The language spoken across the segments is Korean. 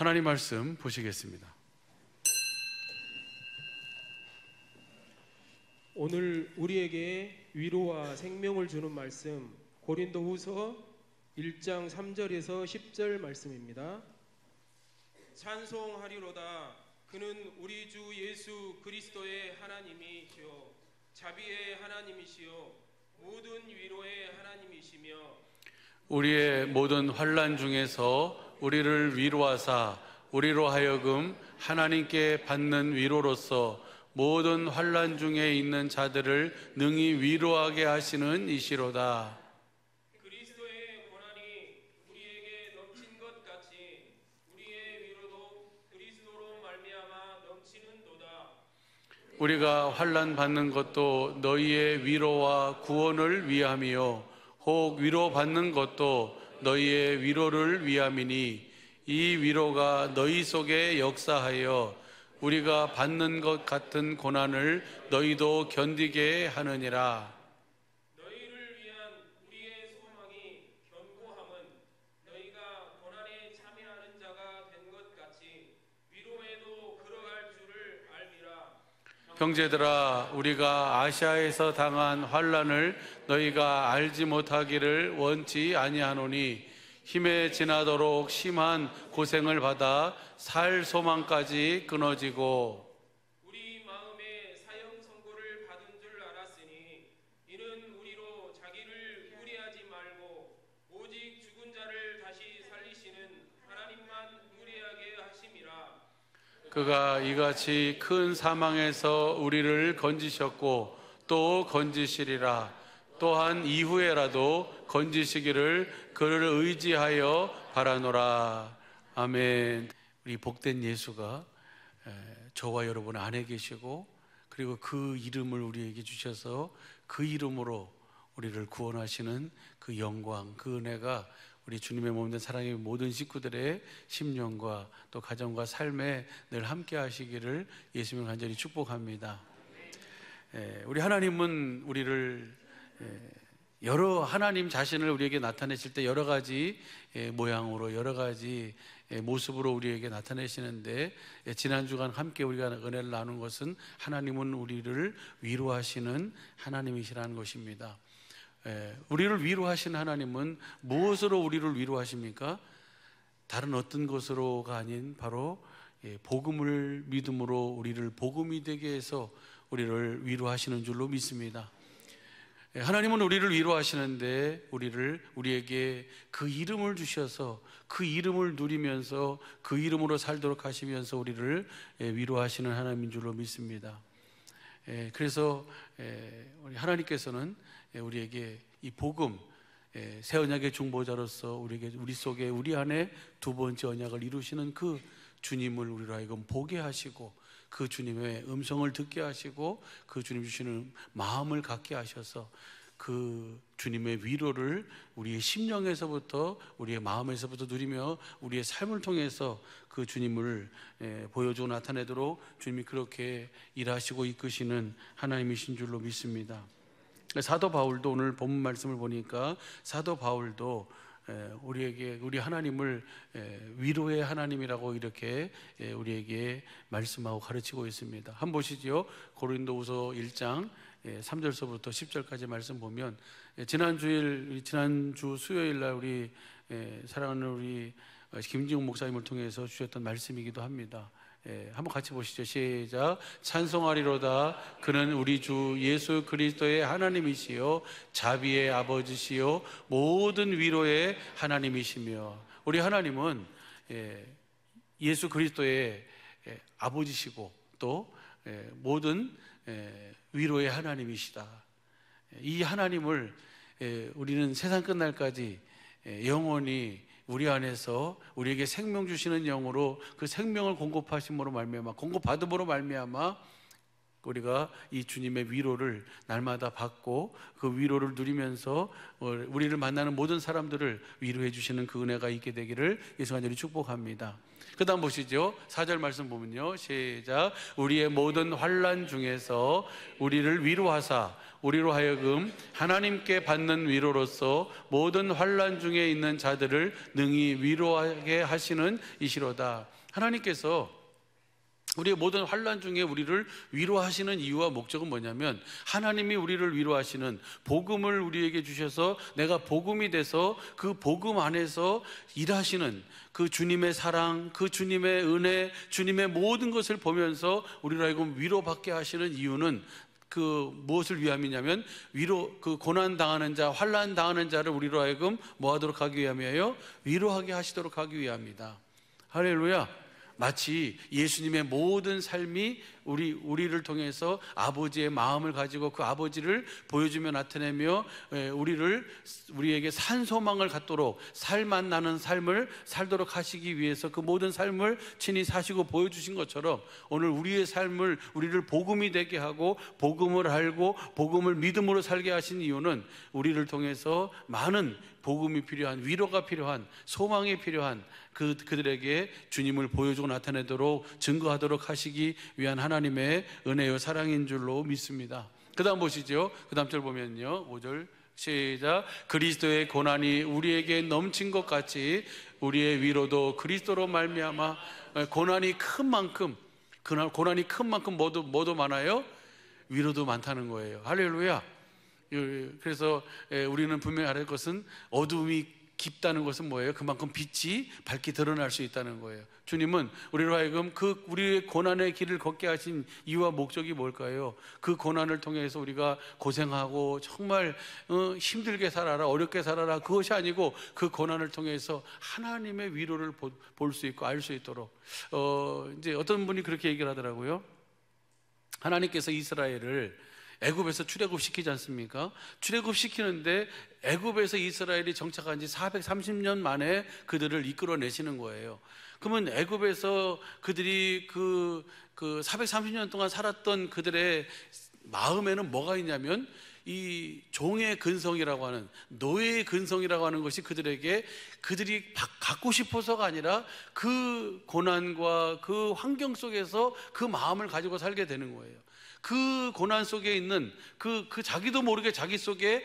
하나님 말씀 보시겠습니다. 오늘 우리에게 위로와 생명을 주는 말씀, 고린도후서 1장 3절에서 10절 말씀입니다. 찬송하리로다. 그는 우리 주 예수 그리스도의 하나님이시요 자비의 하나님이시요 모든 위로의 하나님이시며 우리의 모든 환난 중에서 우리를 위로하사 우리로 하여금 하나님께 받는 위로로서 모든 환난 중에 있는 자들을 능히 위로하게 하시는 이시로다. 그리스도의 고난이 우리에게 넘친 것 같이 우리의 위로도 그리스도로 말미암아 넘치는도다. 우리가 환난 받는 것도 너희의 위로와 구원을 위함이요 혹 위로받는 것도 너희의 위로를 위함이니 이 위로가 너희 속에 역사하여 우리가 받는 것 같은 고난을 너희도 견디게 하느니라. 너희를 위한 우리의 소망이 견고함은 너희가 고난에 참여하는 자가 된 것 같이 위로에도 걸어갈 줄을 알미라. 형제들아, 우리가 아시아에서 당한 환난을 너희가 알지 못하기를 원치 아니하노니 힘에 지나도록 심한 고생을 받아 살 소망까지 끊어지고 우리 마음에 사형 선고를 받은 줄 알았으니 이는 우리로 자기를 의뢰하지 말고 오직 죽은 자를 다시 살리시는 하나님만 의뢰하게 하심이라. 그가 이같이 큰 사망에서 우리를 건지셨고 또 건지시리라. 또한 이후에라도 건지시기를 그를 의지하여 바라노라. 아멘. 우리 복된 예수가 저와 여러분 안에 계시고 그리고 그 이름을 우리에게 주셔서 그 이름으로 우리를 구원하시는 그 영광, 그 은혜가 우리 주님의 몸된 사랑의 모든 식구들의 심령과 또 가정과 삶에 늘 함께 하시기를 예수님 간절히 축복합니다. 우리 하나님은 우리를 하나님 자신을 우리에게 나타내실 때 여러 가지 모양으로 여러 가지 모습으로 우리에게 나타내시는데 지난 주간 함께 우리가 은혜를 나눈 것은 하나님은 우리를 위로하시는 하나님이시라는 것입니다. 우리를 위로하시는 하나님은 무엇으로 우리를 위로하십니까? 다른 어떤 것으로가 아닌 바로 복음을 믿음으로 우리를 복음이 되게 해서 우리를 위로하시는 줄로 믿습니다. 하나님은 우리를 위로하시는데 우리에게 그 이름을 주셔서 그 이름을 누리면서 그 이름으로 살도록 하시면서 우리를 위로하시는 하나님인 줄로 믿습니다. 그래서 우리 하나님께서는 우리에게 이 복음, 새 언약의 중보자로서 우리 속에 우리 안에 두 번째 언약을 이루시는 그 주님을 우리로 하여금 보게 하시고 그 주님의 음성을 듣게 하시고 그 주님 주시는 마음을 갖게 하셔서 그 주님의 위로를 우리의 심령에서부터 우리의 마음에서부터 누리며 우리의 삶을 통해서 그 주님을 보여주고 나타내도록 주님이 그렇게 일하시고 이끄시는 하나님이신 줄로 믿습니다. 사도 바울도 오늘 본문 말씀을 보니까 사도 바울도 우리 하나님을 위로의 하나님이라고 이렇게 우리에게 말씀하고 가르치고 있습니다. 한번 보시죠. 고린도후서 1장 3절서부터 10절까지 말씀 보면 지난주 수요일 날 우리 사랑하는 우리 김지웅 목사님을 통해서 주셨던 말씀이기도 합니다. 한번 같이 보시죠. 시작. 찬송하리로다. 그는 우리 주 예수 그리스도의 하나님이시요 자비의 아버지시요 모든 위로의 하나님이시며, 우리 하나님은 예수 그리스도의 아버지시고 또 모든 위로의 하나님이시다. 이 하나님을 우리는 세상 끝날까지 영원히 우리 안에서 우리에게 생명 주시는 영으로 그 생명을 공급하심으로 말미암아, 공급받음으로 말미암아 우리가 이 주님의 위로를 날마다 받고 그 위로를 누리면서 우리를 만나는 모든 사람들을 위로해 주시는 그 은혜가 있게 되기를 예수 간절히 축복합니다. 그 다음 보시죠. 4절 말씀 보면요, 시작. 우리의 모든 환난 중에서 우리를 위로하사 우리로 하여금 하나님께 받는 위로로서 모든 환난 중에 있는 자들을 능히 위로하게 하시는 이시로다. 하나님께서 우리의 모든 환난 중에 우리를 위로하시는 이유와 목적은 뭐냐면, 하나님이 우리를 위로하시는 복음을 우리에게 주셔서 내가 복음이 돼서 그 복음 안에서 일하시는 그 주님의 사랑, 그 주님의 은혜, 주님의 모든 것을 보면서 우리로 하여금 위로받게 하시는 이유는 그 무엇을 위함이냐면, 위로, 그 고난 당하는 자, 환난 당하는 자를 우리로 하여금 뭐 하도록 하기 위함이에요? 위로하게 하시도록 하기 위함이다. 할렐루야. 마치 예수님의 모든 삶이 우리를 통해서 아버지의 마음을 가지고 그 아버지를 보여주며 나타내며 우리에게 산 소망을 갖도록, 살맛 나는 삶을 살도록 하시기 위해서 그 모든 삶을 친히 사시고 보여주신 것처럼, 오늘 우리의 삶을, 우리를 복음이 되게 하고 복음을 알고 복음을 믿음으로 살게 하신 이유는 우리를 통해서 많은 복음이 필요한, 위로가 필요한, 소망이 필요한 그들에게 주님을 보여주고 나타내도록, 증거하도록 하시기 위한 하나님의 은혜요 사랑인 줄로 믿습니다. 그 다음 보시죠. 그 다음 절 보면요, 5절 시작. 그리스도의 고난이 우리에게 넘친 것 같이 우리의 위로도 그리스도로 말미암아, 고난이 큰 만큼 뭐도 많아요? 위로도 많다는 거예요. 할렐루야. 그래서 우리는 분명히 알아야 할 것은, 어두움이 깊다는 것은 뭐예요? 그만큼 빛이 밝게 드러날 수 있다는 거예요. 주님은 우리로 하여금 우리의 고난의 길을 걷게 하신 이유와 목적이 뭘까요? 그 고난을 통해서 우리가 고생하고 정말 힘들게 살아라, 어렵게 살아라, 그것이 아니고 그 고난을 통해서 하나님의 위로를 볼 수 있고 알 수 있도록, 이제 어떤 분이 그렇게 얘기를 하더라고요. 하나님께서 이스라엘을 애굽에서 출애굽시키지 않습니까? 출애굽시키는데 애굽에서 이스라엘이 정착한 지 430년 만에 그들을 이끌어내시는 거예요. 그러면 애굽에서 그들이 그 430년 동안 살았던 그들의 마음에는 뭐가 있냐면, 이 종의 근성이라고 하는, 노예의 근성이라고 하는 것이 그들이 갖고 싶어서가 아니라 그 고난과 그 환경 속에서 그 마음을 가지고 살게 되는 거예요. 그 고난 속에 있는 그 자기도 모르게 자기 속에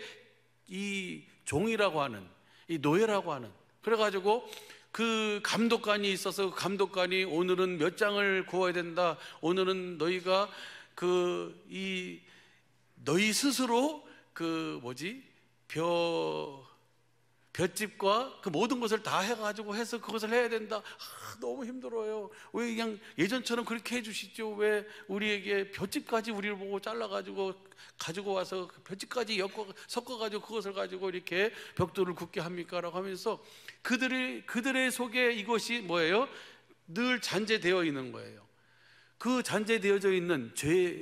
이 종이라고 하는, 이 노예라고 하는, 그래가지고 그 감독관이 있어서, 그 감독관이 오늘은 몇 장을 구워야 된다, 오늘은 너희가 너희 스스로 볏짚과 그 모든 것을 다 해가지고 해서 그것을 해야 된다. 너무 힘들어요. 왜 그냥 예전처럼 그렇게 해주시죠? 왜 우리에게 볏짚까지 우리를 보고 잘라가지고 가지고 와서 볏짚까지 섞어가지고 그것을 가지고 이렇게 벽돌을 굽게 합니까? 라고 하면서 그들의 속에 이것이 뭐예요? 늘 잔재되어 있는 거예요. 그 잔재되어져 있는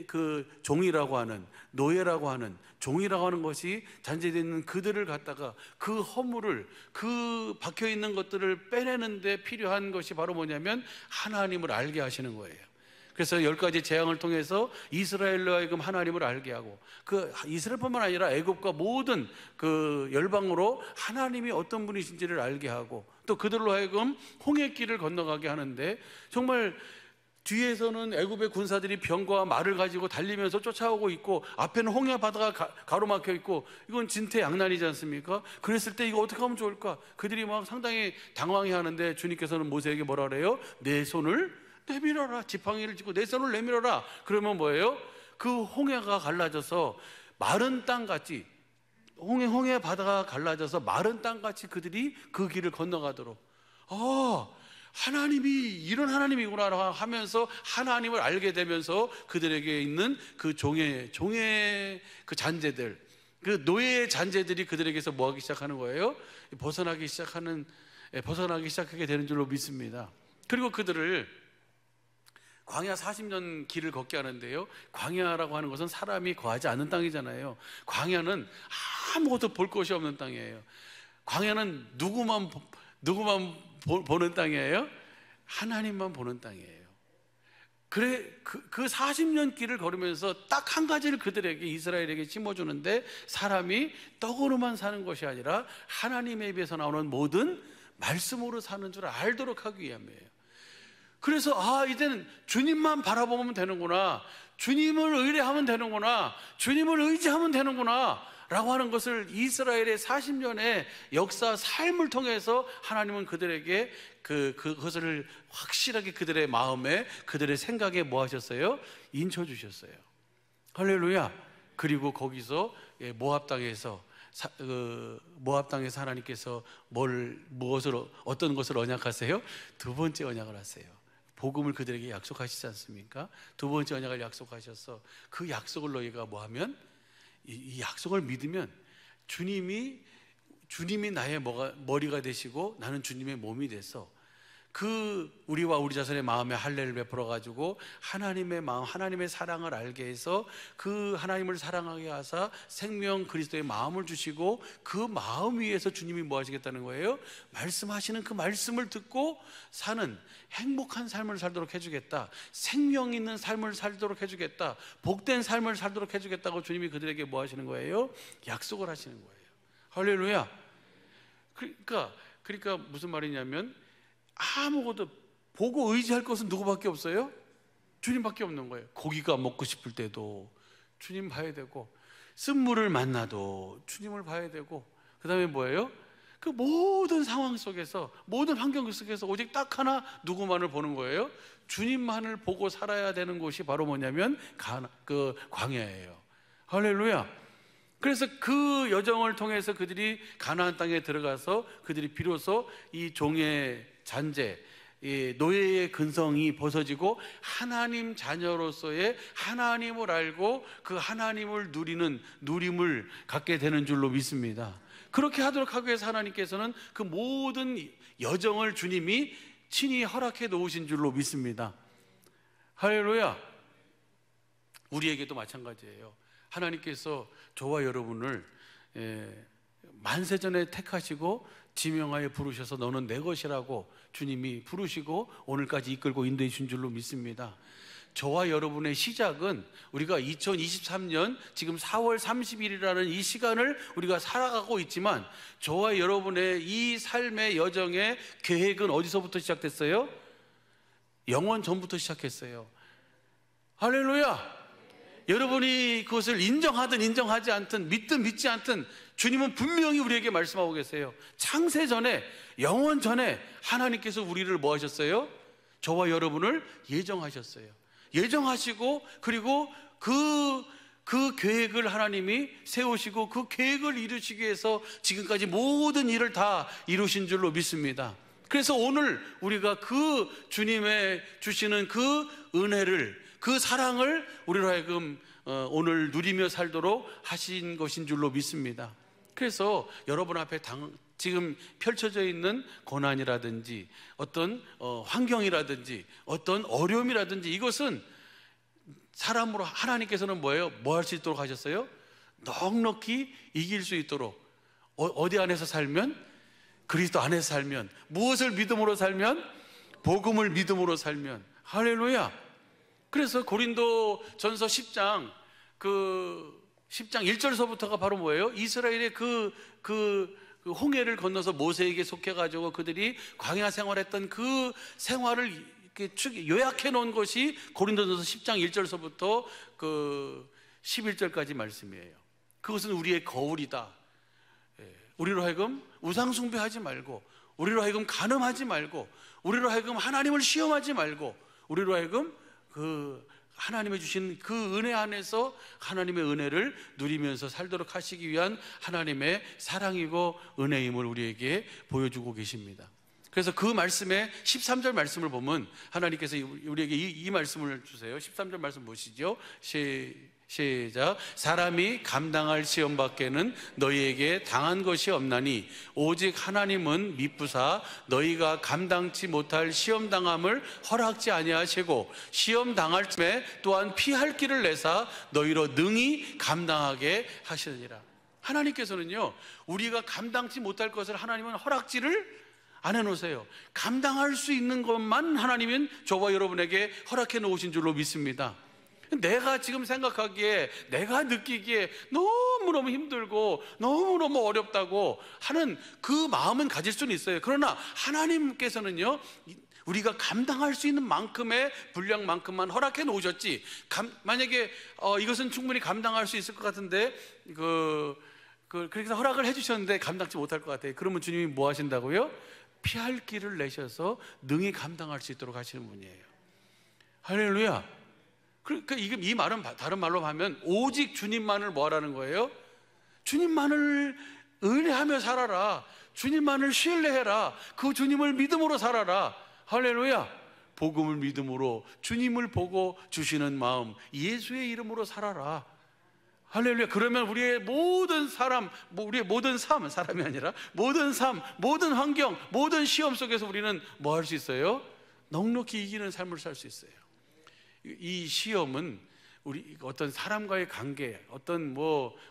그 종이라고 하는, 노예라고 하는, 종이라고 하는 것이 잔재되어 있는 그들을 갖다가, 그 허물을, 그 박혀있는 것들을 빼내는데 필요한 것이 바로 뭐냐면 하나님을 알게 하시는 거예요. 그래서 10가지 재앙을 통해서 이스라엘로 하여금 하나님을 알게 하고, 그 이스라엘뿐만 아니라 애굽과 모든 그 열방으로 하나님이 어떤 분이신지를 알게 하고, 또 그들로 하여금 홍해길을 건너가게 하는데, 정말 뒤에서는 애굽의 군사들이 병과 말을 가지고 달리면서 쫓아오고 있고, 앞에는 홍해 바다가 가로막혀 있고, 이건 진퇴양난이지 않습니까? 그랬을 때 이거 어떻게 하면 좋을까? 그들이 막 상당히 당황해하는데, 주님께서는 모세에게 뭐라 그래요? 내 손을 내밀어라. 지팡이를 짚고 내 손을 내밀어라. 그러면 뭐예요? 그 홍해가 갈라져서 마른 땅같이, 홍해 바다가 갈라져서 마른 땅같이 그들이 그 길을 건너가도록, 하나님이 이런 하나님이구나 하면서 하나님을 알게 되면서 그들에게 있는 그 종의 그 잔재들, 그 노예의 잔재들이 그들에게서 뭐하기 시작하는 거예요? 벗어나기 시작하게 되는 줄로 믿습니다. 그리고 그들을 광야 40년 길을 걷게 하는데요, 광야라고 하는 것은 사람이 거하지 않는 땅이잖아요. 광야는 아무것도 볼 것이 없는 땅이에요. 광야는 누구만 보는 땅이에요? 하나님만 보는 땅이에요. 그래, 그 40년 길을 걸으면서 딱 한 가지를 그들에게, 이스라엘에게 심어주는데, 사람이 떡으로만 사는 것이 아니라 하나님의 입에서 나오는 모든 말씀으로 사는 줄 알도록 하기 위함이에요. 그래서 이제는 주님만 바라보면 되는구나, 주님을 의뢰하면 되는구나, 주님을 의지하면 되는구나 라고 하는 것을 이스라엘의 40년의 역사 삶을 통해서 하나님은 그들에게 그것을 확실하게 그들의 마음에, 그들의 생각에 뭐 하셨어요? 인쳐 주셨어요. 할렐루야. 그리고 거기서 모압 땅에서 하나님께서 어떤 것을 언약하세요? 두 번째 언약을 하세요. 복음을 그들에게 약속하시지 않습니까? 두 번째 언약을 약속하셔서 그 약속을 너희가 뭐하면, 이 약속을 믿으면 주님이 나의 머리가 되시고 나는 주님의 몸이 돼서 우리와 우리 자손의 마음에 할례를 베풀어 가지고 하나님의 마음, 하나님의 사랑을 알게 해서 그 하나님을 사랑하게 하사 생명 그리스도의 마음을 주시고 그 마음 위에서 주님이 뭐 하시겠다는 거예요? 말씀하시는 그 말씀을 듣고 사는 행복한 삶을 살도록 해주겠다, 생명 있는 삶을 살도록 해주겠다, 복된 삶을 살도록 해주겠다고 주님이 그들에게 뭐 하시는 거예요? 약속을 하시는 거예요. 할렐루야. 그러니까 무슨 말이냐면, 아무것도 보고 의지할 것은 누구밖에 없어요? 주님밖에 없는 거예요. 고기가 먹고 싶을 때도 주님 봐야 되고, 쓴물을 만나도 주님을 봐야 되고, 그 다음에 뭐예요? 그 모든 상황 속에서, 모든 환경 속에서 오직 딱 하나 누구만을 보는 거예요? 주님만을 보고 살아야 되는 곳이 바로 뭐냐면 광야예요. 할렐루야. 그래서 그 여정을 통해서 그들이 가나안 땅에 들어가서 그들이 비로소 이 종의 잔재, 노예의 근성이 벗어지고 하나님 자녀로서의 하나님을 알고 그 하나님을 누리는 누림을 갖게 되는 줄로 믿습니다. 그렇게 하도록 하기 위해서 하나님께서는 그 모든 여정을 주님이 친히 허락해 놓으신 줄로 믿습니다. 할렐루야. 우리에게도 마찬가지예요. 하나님께서 저와 여러분을 만세전에 택하시고 지명하여 부르셔서 너는 내 것이라고 주님이 부르시고 오늘까지 이끌고 인도해 주신 줄로 믿습니다. 저와 여러분의 시작은 우리가 2023년 지금 4월 30일이라는 이 시간을 우리가 살아가고 있지만, 저와 여러분의 이 삶의 여정의 계획은 어디서부터 시작됐어요? 영원 전부터 시작했어요. 할렐루야. 여러분이 그것을 인정하든 인정하지 않든, 믿든 믿지 않든, 주님은 분명히 우리에게 말씀하고 계세요. 창세 전에, 영원 전에 하나님께서 우리를 뭐 하셨어요? 저와 여러분을 예정하셨어요. 예정하시고, 그리고 그 계획을 하나님이 세우시고 그 계획을 이루시기 위해서 지금까지 모든 일을 다 이루신 줄로 믿습니다. 그래서 오늘 우리가 그 주님의 주시는 그 은혜를, 그 사랑을 우리로 하여금 오늘 누리며 살도록 하신 것인 줄로 믿습니다. 그래서 여러분 앞에 지금 펼쳐져 있는 고난이라든지 어떤 환경이라든지 어떤 어려움이라든지, 이것은 사람으로 하나님께서는 뭐예요? 뭐 할 수 있도록 하셨어요? 넉넉히 이길 수 있도록. 어디 안에서 살면? 그리스도 안에서 살면. 무엇을 믿음으로 살면? 복음을 믿음으로 살면. 할렐루야. 그래서 고린도전서 10장 1절서부터가 바로 뭐예요? 이스라엘의 그 홍해를 건너서 모세에게 속해가지고 그들이 광야 생활했던 그 생활을 이렇게 요약해 놓은 것이 고린도전서 10장 1절서부터 11절까지 말씀이에요. 그것은 우리의 거울이다. 우리로 하여금 우상숭배하지 말고, 우리로 하여금 간음하지 말고, 우리로 하여금 하나님을 시험하지 말고, 우리로 하여금 하나님이 주신 그 은혜 안에서 하나님의 은혜를 누리면서 살도록 하시기 위한 하나님의 사랑이고 은혜임을 우리에게 보여주고 계십니다. 그래서 그 말씀의 13절 말씀을 보면 하나님께서 우리에게 이 말씀을 주세요. 13절 말씀 보시죠. 시작. 사람이 감당할 시험 밖에는 너희에게 당한 것이 없나니 오직 하나님은 미쁘사 너희가 감당치 못할 시험 당함을 허락지 아니하시고 시험 당할 쯤에 또한 피할 길을 내사 너희로 능히 감당하게 하시느니라. 하나님께서는요, 우리가 감당치 못할 것을 하나님은 허락지를 안 해놓으세요. 감당할 수 있는 것만 하나님은 저와 여러분에게 허락해 놓으신 줄로 믿습니다. 내가 지금 생각하기에, 내가 느끼기에 너무너무 힘들고 너무너무 어렵다고 하는 그 마음은 가질 수는 있어요. 그러나 하나님께서는요, 우리가 감당할 수 있는 만큼의 분량만큼만 허락해 놓으셨지, 만약에 이것은 충분히 감당할 수 있을 것 같은데 그렇게 해서 허락을 해주셨는데 감당치 못할 것 같아요. 그러면 주님이 뭐 하신다고요? 피할 길을 내셔서 능히 감당할 수 있도록 하시는 분이에요. 할렐루야. 그러니까 이 말은 다른 말로 하면 오직 주님만을 뭐 하라는 거예요? 주님만을 의뢰하며 살아라. 주님만을 신뢰해라. 그 주님을 믿음으로 살아라. 할렐루야. 복음을 믿음으로 주님을 보고 주시는 마음, 예수의 이름으로 살아라. 할렐루야. 그러면 우리의 모든 우리의 모든 삶, 사람이 아니라 모든 삶, 모든 환경, 모든 시험 속에서 우리는 뭐 할 수 있어요? 넉넉히 이기는 삶을 살 수 있어요. 이 시험은 우리 어떤 사람과의 관계,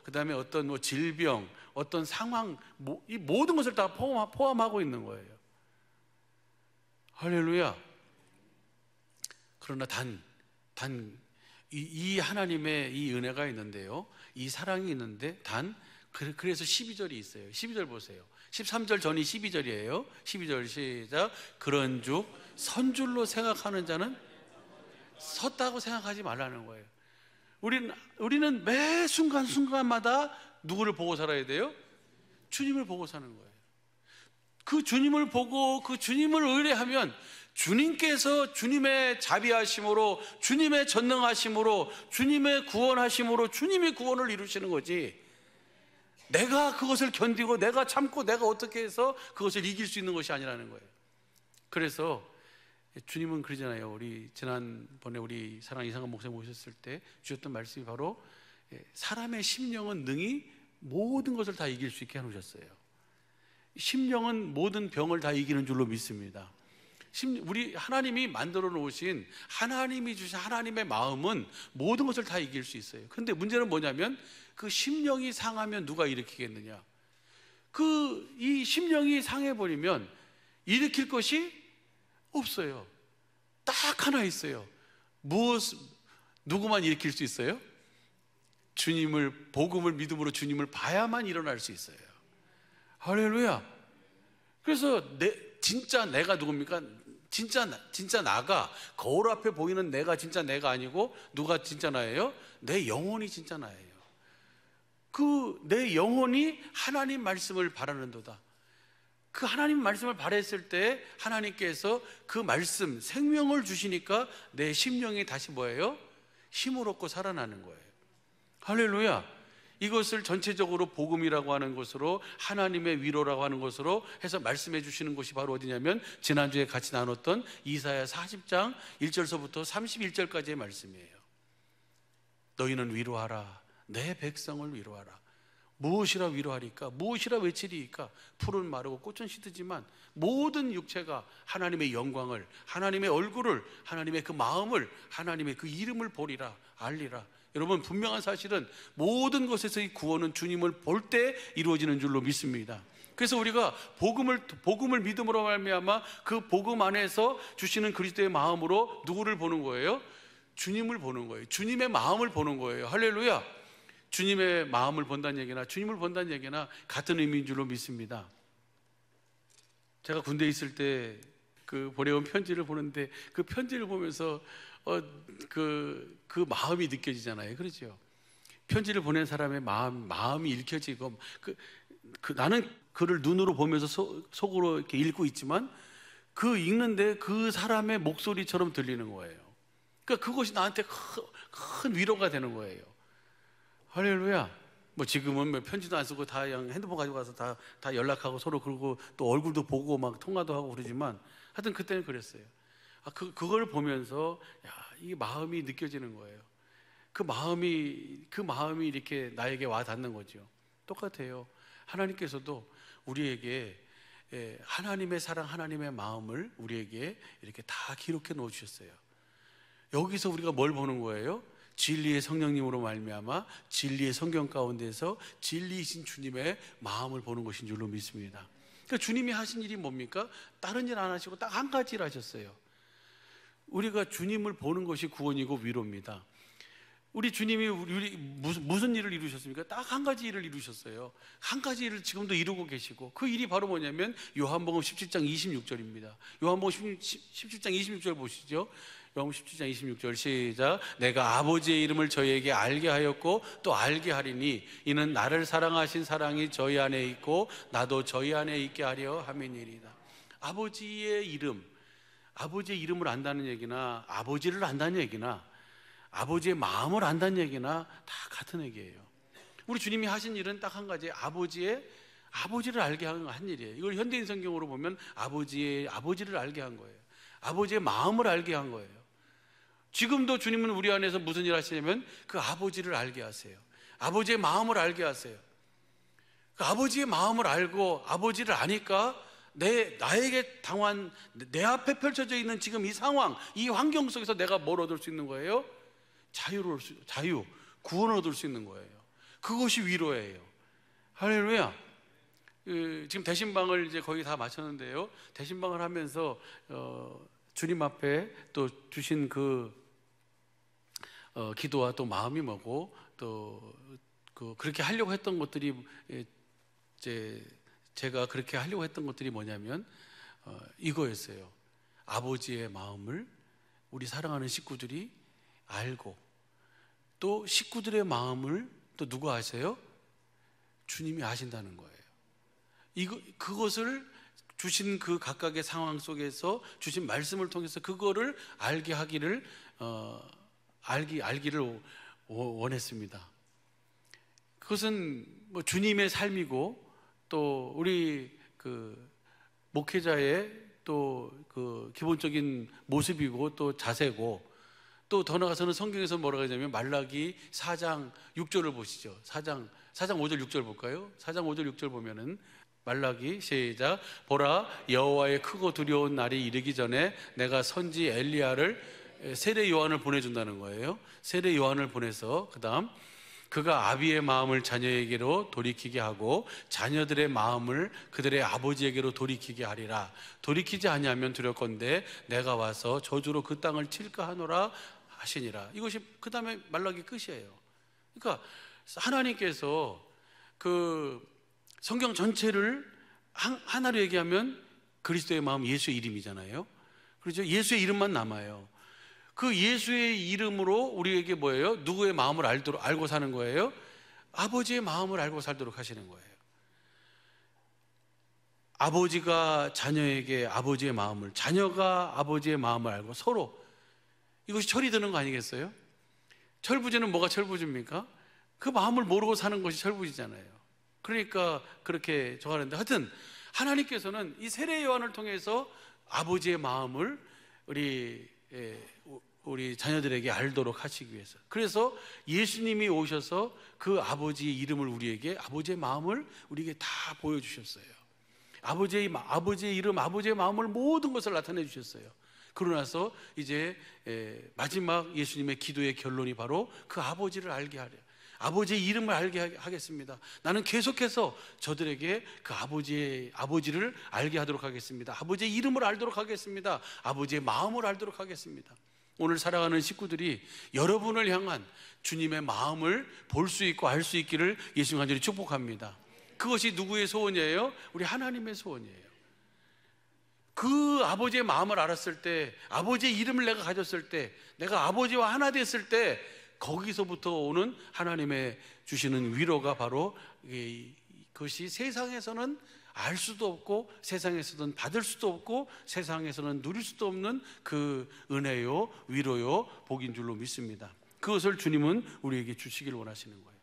그다음에 어떤 질병, 어떤 상황, 이 모든 것을 다 포함하고 있는 거예요. 할렐루야. 그러나 이 하나님의 이 은혜가 있는데요, 이 사랑이 있는데 그래서 12절이 있어요. 12절 보세요. 13절 전이 12절이에요. 12절 시작. 그런즉 선줄로 생각하는 자는 섰다고 생각하지 말라는 거예요. 우리는 매 순간순간마다 누구를 보고 살아야 돼요? 주님을 보고 사는 거예요. 그 주님을 보고 그 주님을 의뢰하면 주님께서 주님의 자비하심으로, 주님의 전능하심으로, 주님의 구원하심으로 주님이 구원을 이루시는 거지, 내가 그것을 견디고 내가 참고 내가 어떻게 해서 그것을 이길 수 있는 것이 아니라는 거예요. 그래서 주님은 그러잖아요. 우리 지난번에 우리 사랑 이상한 목사님 오셨을 때 주셨던 말씀이 바로 사람의 심령은 능히 모든 것을 다 이길 수 있게 해놓으셨어요. 심령은 모든 병을 다 이기는 줄로 믿습니다. 우리 하나님이 만들어 놓으신, 하나님이 주신 하나님의 마음은 모든 것을 다 이길 수 있어요. 그런데 문제는 뭐냐면 그 심령이 상하면 누가 일으키겠느냐? 이 심령이 상해버리면 일으킬 것이 없어요. 딱 하나 있어요. 누구만 일으킬 수 있어요? 복음을 믿음으로 주님을 봐야만 일어날 수 있어요. 할렐루야. 그래서 진짜 내가 누굽니까? 진짜 나가, 거울 앞에 보이는 내가 진짜 내가 아니고 누가 진짜 나예요? 내 영혼이 진짜 나예요. 내 영혼이 하나님 말씀을 바라는도다. 그 하나님 말씀을 바랬을 때 하나님께서 그 말씀, 생명을 주시니까 내 심령이 다시 뭐예요? 힘을 얻고 살아나는 거예요. 할렐루야. 이것을 전체적으로 복음이라고 하는 것으로, 하나님의 위로라고 하는 것으로 해서 말씀해 주시는 곳이 바로 어디냐면 지난주에 같이 나눴던 이사야 40장 1절서부터 31절까지의 말씀이에요. 너희는 위로하라. 내 백성을 위로하라. 무엇이라 위로하리까? 무엇이라 외치리까? 풀은 마르고 꽃은 시드지만 모든 육체가 하나님의 영광을, 하나님의 얼굴을, 하나님의 그 마음을, 하나님의 그 이름을 보리라, 알리라. 여러분, 분명한 사실은 모든 것에서의 구원은 주님을 볼 때 이루어지는 줄로 믿습니다. 그래서 우리가 복음을 믿음으로 말미암아 그 복음 안에서 주시는 그리스도의 마음으로 누구를 보는 거예요? 주님을 보는 거예요. 주님의 마음을 보는 거예요. 할렐루야. 주님의 마음을 본다는 얘기나 주님을 본다는 얘기나 같은 의미인 줄로 믿습니다. 제가 군대에 있을 때 보내온 편지를 보는데 그 편지를 보면서 그 마음이 느껴지잖아요. 그렇죠? 편지를 보낸 사람의 마음이 읽혀지고 나는 그를 눈으로 보면서 속으로 이렇게 읽고 있지만 읽는데 그 사람의 목소리처럼 들리는 거예요. 그러니까 그것이 나한테 큰 위로가 되는 거예요. 할렐루야. 지금은 편지도 안 쓰고 다 그냥 핸드폰 가지고 가서 다 연락하고 서로, 그러고 또 얼굴도 보고 막 통화도 하고 그러지만 하여튼 그때는 그랬어요. 그걸 보면서 이 마음이 느껴지는 거예요. 그 마음이 이렇게 나에게 와 닿는 거죠. 똑같아요. 하나님께서도 우리에게 하나님의 사랑, 하나님의 마음을 우리에게 이렇게 다 기록해 놓으셨어요. 여기서 우리가 뭘 보는 거예요? 진리의 성령님으로 말미암아 진리의 성경 가운데서 진리이신 주님의 마음을 보는 것인 줄로 믿습니다. 그러니까 주님이 하신 일이 뭡니까? 다른 일 안 하시고 딱 한 가지를 하셨어요. 우리가 주님을 보는 것이 구원이고 위로입니다. 우리 주님이 우리 무슨 일을 이루셨습니까? 딱 한 가지 일을 이루셨어요. 한 가지 일을 지금도 이루고 계시고, 그 일이 바로 뭐냐면 요한복음 17장 26절입니다. 요한복음 17장 26절 보시죠. 요한복음 17장 26절 시작. 내가 아버지의 이름을 저희에게 알게 하였고 또 알게 하리니 이는 나를 사랑하신 사랑이 저희 안에 있고 나도 저희 안에 있게 하려 함이니이다. 아버지의 이름을 안다는 얘기나 아버지를 안다는 얘기나 아버지의 마음을 안다는 얘기나 다 같은 얘기예요. 우리 주님이 하신 일은 딱 한 가지, 아버지를 알게 한 일이에요. 이걸 현대인 성경으로 보면 아버지를 알게 한 거예요. 아버지의 마음을 알게 한 거예요. 지금도 주님은 우리 안에서 무슨 일 하시냐면 그 아버지를 알게 하세요. 아버지의 마음을 알게 하세요. 그 아버지의 마음을 알고 아버지를 아니까 나에게 당한, 내 앞에 펼쳐져 있는 지금 이 상황, 이 환경 속에서 내가 뭘 얻을 수 있는 거예요? 구원을 얻을 수 있는 거예요. 그것이 위로예요. 할렐루야. 지금 대신방을 이제 거의 다 마쳤는데요. 대신방을 하면서 주님 앞에 또 주신 기도와 또 마음이 뭐고 또 그렇게 하려고 했던 것들이 제가 그렇게 하려고 했던 것들이 뭐냐면 이거였어요. 아버지의 마음을 우리 사랑하는 식구들이 알고 또 식구들의 마음을 또 누가 아세요? 주님이 아신다는 거예요. 그것을 주신 그 각각의 상황 속에서 주신 말씀을 통해서 그거를 알기를 원했습니다. 그것은 뭐 주님의 삶이고 또 우리 목회자의 또 기본적인 모습이고 또 자세고, 또 더 나아가서는 성경에서 뭐라고 하냐면 말라기 4장 6절을 보시죠. 4장 5절 6절 볼까요? 4장 5절 6절 보면은 말라기 시작. 보라, 여호와의 크고 두려운 날이 이르기 전에 내가 선지 엘리야를 세례 요한을 보내준다는 거예요. 세례 요한을 보내서 그다음 그가 아비의 마음을 자녀에게로 돌이키게 하고 자녀들의 마음을 그들의 아버지에게로 돌이키게 하리라. 돌이키지 아니하면 두렵건대 내가 와서 저주로 그 땅을 칠까 하노라 하시니라. 이것이 그 다음에 말라기 끝이에요. 그러니까 하나님께서 그 성경 전체를 하나로 얘기하면 그리스도의 마음, 예수의 이름이잖아요. 그렇죠? 예수의 이름만 남아요. 그 예수의 이름으로 우리에게 뭐예요? 누구의 마음을 알고 사는 거예요? 아버지의 마음을 알고 살도록 하시는 거예요. 아버지가 자녀에게 아버지의 마음을, 자녀가 아버지의 마음을 알고 서로, 이것이 철이 드는 거 아니겠어요? 철부지는 뭐가 철부지입니까? 그 마음을 모르고 사는 것이 철부지잖아요. 그러니까 그렇게 정하는데, 하여튼 하나님께서는 이 세례 요한을 통해서 아버지의 마음을 우리 자녀들에게 알도록 하시기 위해서, 그래서 예수님이 오셔서 그 아버지의 이름을 우리에게, 아버지의 마음을 우리에게 다 보여주셨어요. 아버지의 이름, 아버지의 마음을, 모든 것을 나타내 주셨어요. 그러고 나서 이제 마지막 예수님의 기도의 결론이 바로 그 아버지를 알게 하려, 아버지의 이름을 알게 하겠습니다. 나는 계속해서 저들에게 그 아버지를 알게 하도록 하겠습니다. 아버지의 이름을 알도록 하겠습니다. 아버지의 마음을 알도록 하겠습니다. 오늘 사랑하는 식구들이 여러분을 향한 주님의 마음을 볼 수 있고 알 수 있기를 예수님 간절히 축복합니다. 그것이 누구의 소원이에요? 우리 하나님의 소원이에요. 그 아버지의 마음을 알았을 때, 아버지의 이름을 내가 가졌을 때, 내가 아버지와 하나 됐을 때, 거기서부터 오는 하나님의 주시는 위로가 바로 그것이 세상에서는 알 수도 없고, 세상에서는 받을 수도 없고, 세상에서는 누릴 수도 없는 그 은혜요, 위로요, 복인 줄로 믿습니다. 그것을 주님은 우리에게 주시길 원하시는 거예요.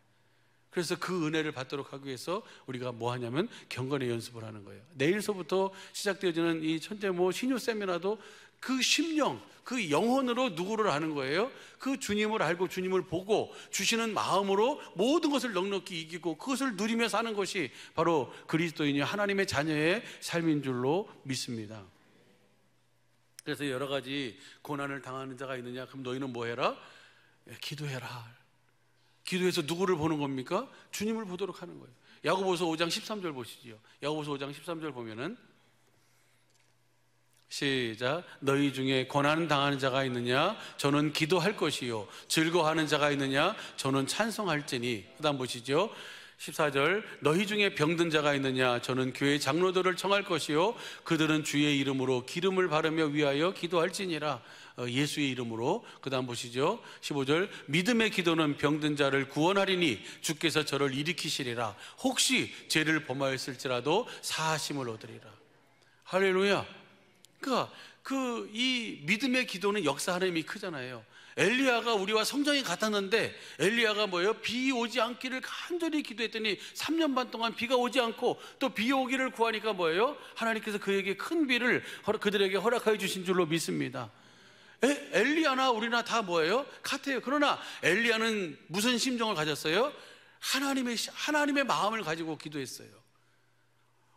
그래서 그 은혜를 받도록 하기 위해서 우리가 뭐 하냐면 경건의 연습을 하는 거예요. 내일서부터 시작되어지는 이 천재모 신유 세미나도 그 심령, 그 영혼으로 누구를 아는 거예요? 그 주님을 알고 주님을 보고 주시는 마음으로 모든 것을 넉넉히 이기고 그것을 누리며 사는 것이 바로 그리스도인이 하나님의 자녀의 삶인 줄로 믿습니다. 그래서 여러 가지 고난을 당하는 자가 있느냐? 그럼 너희는 뭐 해라? 기도해라. 기도해서 누구를 보는 겁니까? 주님을 보도록 하는 거예요. 야고보서 5장 13절 보시죠. 야고보서 5장 13절 보면은 시작. 너희 중에 고난 당하는 자가 있느냐? 저는 기도할 것이요. 즐거워하는 자가 있느냐? 저는 찬송할지니. 그 다음 보시죠. 14절. 너희 중에 병든 자가 있느냐? 저는 교회 장로들을 청할 것이요. 그들은 주의 이름으로 기름을 바르며 위하여 기도할지니라. 예수의 이름으로. 그 다음 보시죠. 15절. 믿음의 기도는 병든 자를 구원하리니 주께서 저를 일으키시리라. 혹시 죄를 범하였을지라도 사하심을 얻으리라. 할렐루야. 그러니까 이 믿음의 기도는 역사하는 힘이 크잖아요. 엘리야가 우리와 성정이 같았는데 엘리야가 뭐예요? 비 오지 않기를 간절히 기도했더니 3년 반 동안 비가 오지 않고 또 비 오기를 구하니까 뭐예요? 하나님께서 그에게 큰 비를 그들에게 허락하여 주신 줄로 믿습니다. 엘리야나 우리나 다 뭐예요? 같아요. 그러나 엘리야는 무슨 심정을 가졌어요? 하나님의 마음을 가지고 기도했어요.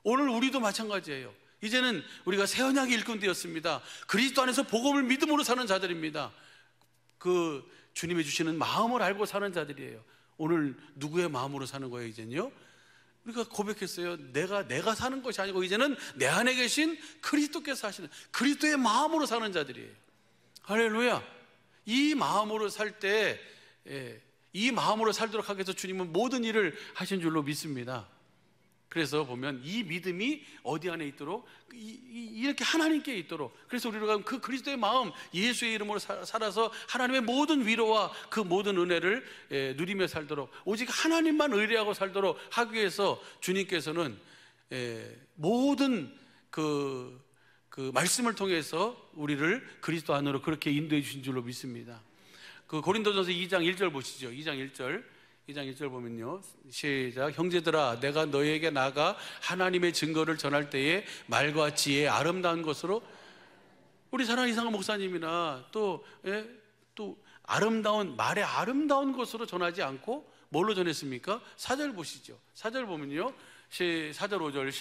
오늘 우리도 마찬가지예요. 이제는 우리가 새 언약의 일꾼 되었습니다. 그리스도 안에서 복음을 믿음으로 사는 자들입니다. 그 주님이 주시는 마음을 알고 사는 자들이에요. 오늘 누구의 마음으로 사는 거예요? 이제는요, 우리가 고백했어요. 내가 사는 것이 아니고 이제는 내 안에 계신 그리스도께서 하시는 그리스도의 마음으로 사는 자들이에요. 할렐루야. 이 마음으로 살 때, 이 마음으로 살도록 하기 위해서 주님은 모든 일을 하신 줄로 믿습니다. 그래서 보면 이 믿음이 어디 안에 있도록, 이렇게 하나님께 있도록, 그래서 우리가 그 그리스도의 마음, 예수의 이름으로 살아서 하나님의 모든 위로와 그 모든 은혜를 누리며 살도록, 오직 하나님만 의뢰하고 살도록 하기 위해서 주님께서는 모든 그 말씀을 통해서 우리를 그리스도 안으로 그렇게 인도해 주신 줄로 믿습니다. 그 고린도전서 2장 1절 보시죠. 2장 1절 보면요, 시작. 형제들아, 내가 너희에게 나가 하나님의 증거를 전할 때에 말과 지혜의 아름다운 것으로, 우리 사랑하는 이상한 목사님이나 또 아름다운 말의 아름다운 것으로 전하지 않고 뭘로 전했습니까? 4절 보시죠. 4절 보면요, 4절 5절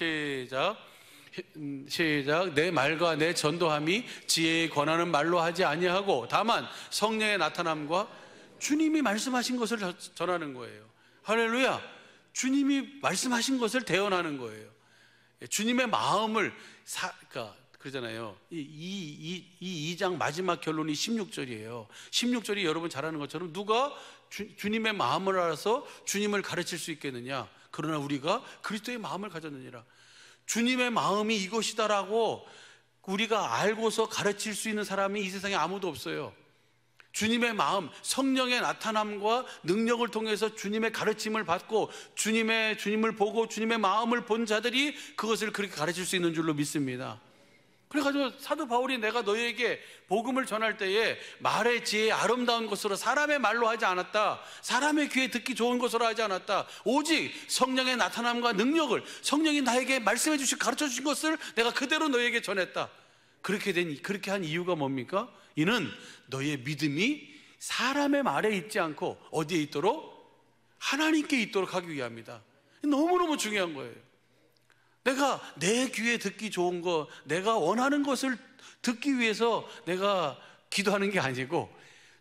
시작. 내 말과 내 전도함이 지혜에 권하는 말로 하지 아니하고 다만 성령의 나타남과 주님이 말씀하신 것을 전하는 거예요. 할렐루야. 주님이 말씀하신 것을 대언하는 거예요. 주님의 마음을 그러잖아요. 이 2장 마지막 결론이 16절이에요. 16절이 여러분 잘 아는 것처럼 누가 주님의 마음을 알아서 주님을 가르칠 수 있겠느냐? 그러나 우리가 그리스도의 마음을 가졌느니라. 주님의 마음이 이것이다라고 우리가 알고서 가르칠 수 있는 사람이 이 세상에 아무도 없어요. 주님의 마음, 성령의 나타남과 능력을 통해서 주님의 가르침을 받고 주님을 보고 주님의 마음을 본 자들이 그것을 그렇게 가르칠 수 있는 줄로 믿습니다. 그래가지고 사도 바울이 내가 너희에게 복음을 전할 때에 말의 지혜의 아름다운 것으로 사람의 말로 하지 않았다, 사람의 귀에 듣기 좋은 것으로 하지 않았다, 오직 성령의 나타남과 능력을, 성령이 나에게 말씀해 주시고 가르쳐 주신 것을 내가 그대로 너희에게 전했다. 그렇게 한 이유가 뭡니까? 이는 너희의 믿음이 사람의 말에 있지 않고 어디에 있도록? 하나님께 있도록 하기 위함이다. 너무너무 중요한 거예요. 내가 내 귀에 듣기 좋은 거, 내가 원하는 것을 듣기 위해서 내가 기도하는 게 아니고